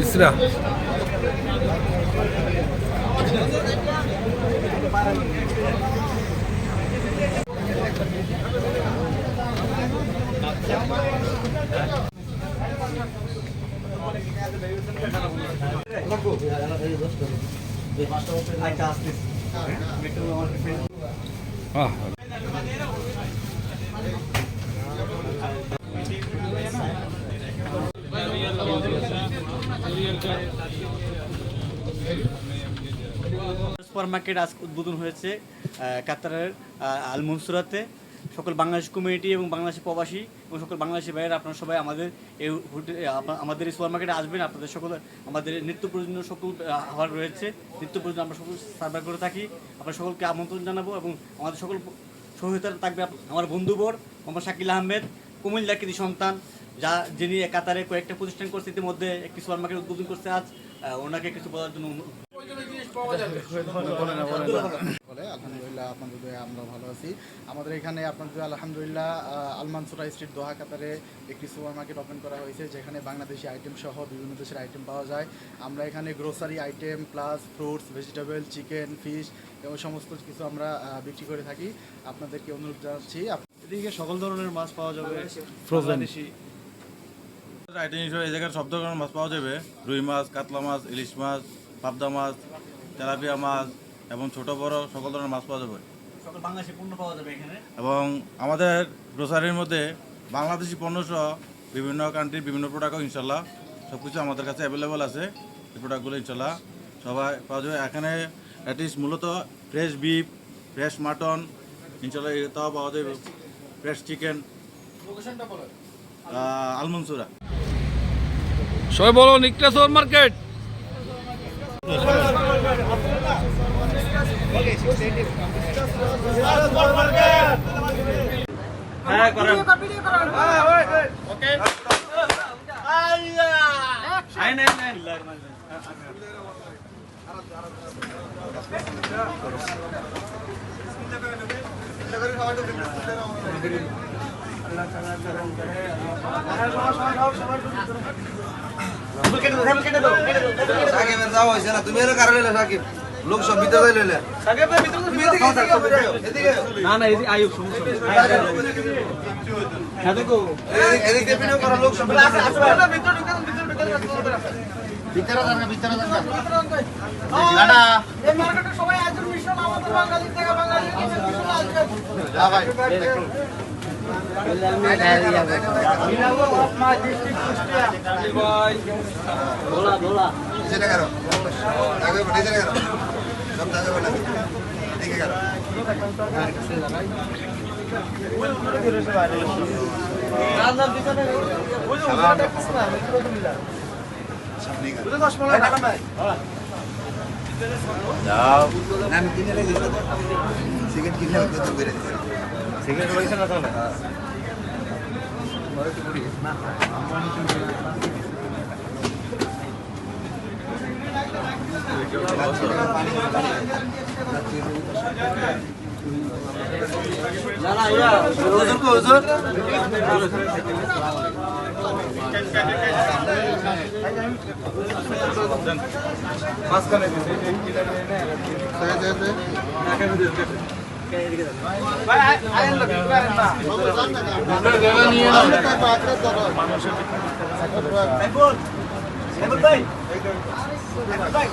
ইসরা super market আজ উদ্বোধন হয়েছে কাতারের আল মনসুরাতে। সকল বাংলাদেশ কমিউনিটি এবং বাংলাদেশি প্রবাসী এবং সকল বাংলাদেশি ভাইয়েরা আপনারা সবাই আমাদের এই আমাদের এই সুপার মার্কেটে আসবেন। আপনাদের সকল আমাদের নিত্য প্রয়োজনীয় সকল খাবার রয়েছে, নিত্য প্রয়োজন আমরা সকল সার্ভার করে থাকি। আপনার সকলকে আমন্ত্রণ জানাবো এবং আমাদের সকল সহযোগিতা থাকবে আমার বন্ধুবর মোহাম্মদ শাকিল আহমেদ, কুমিল্লার কৃতি সন্তান, যিনি কাতারে কয়েকটা প্রতিষ্ঠান করছে, ইতিমধ্যে একটি সুপার মার্কেট উদ্বোধন করছে। আজ ওনাকে কিছু বলার জন্য আলহামদুলিল্লাহ আপনাদের আমরা ভালো আছি। আমাদের এখানে আপনাদের আলহামদুলিল্লাহ আল মানসুরা স্ট্রিট দোহা কাতারে একটি সুপার মার্কেট ওপেন করা হয়েছে, যেখানে বাংলাদেশি আইটেম সহ বিভিন্ন দেশের আইটেম পাওয়া যায়। আমরা এখানে grocery item plus fruits, vegetable, chicken, fish এবং সমস্ত কিছু আমরা বিক্রি করে থাকি। আপনাদেরকে অনুরোধ জানাচ্ছি, এদিকে সকল ধরনের মাছ পাওয়া যাবে, ফ্রোজেন আইটেম হিসেবে এই জায়গায় সব ধরনের মাছ পাওয়া যাবে। রুই মাছ, কাতলা মাছ, ইলিশ মাছ, পাবদা মাছ, তেলাপিয়া মাছ এবং ছোট বড় সকল ধরনের মাছ পাওয়া যাবে। সকল বাংলাদেশি পণ্য পাওয়া যাবে এখানে। এবং আমাদের গ্রোসারির মধ্যে বাংলাদেশি পণ্য সহ বিভিন্ন কান্ট্রির বিভিন্ন প্রোডাক্টও ইনশাল্লাহ সব কিছু আমাদের কাছে অ্যাভেলেবল আছে। এই প্রোডাক্টগুলো ইনশাল্লাহ সবাই পাওয়া যাবে। এখানে অ্যাটলিস্ট মূলত ফ্রেশ বিফ, ফ্রেশ মাটন ইনশাল্লাহ এটাও পাওয়া যাবে, ফ্রেশ চিকেন। আল মনসুরা। সবাই বলো নিকটা সুপার মার্কেট। হ্যাঁ করেন। ওকে আই নাই নাই তুমি এর কারণে সাকিব লোক সব ভিতরে লইলে না না এই আয়ুব সমস্যা হ্যাঁ দেখো এদিকে ভিডিও করা লোক সব ভিতরে লাডা এই মার্কেটে সবাই আজকের মিশন আমাদের বাঙালি থেকে বাঙালি যা ভাই যেটা করো আগে বড় যেটা করো সব দাদা বলে ঠিক আছে রাজনাথ দিছনে ওই ওটা দেখছ না মিত্র দিলা সামনে গেল ওটা 10 মিনিট টাকা নাই যাও নাম কিনে রে সিগারেট কিনে তো বেরে সিগারেট পয়সা না তো না মরে তো পুরি না না না ইয়া হুজুর কো হুজুর মাছ কানে দিতে ভাই আইন লোক করেন না আপনার জায়গা নিয়ে নাও মানুষের ভাই বল ভাই ভাই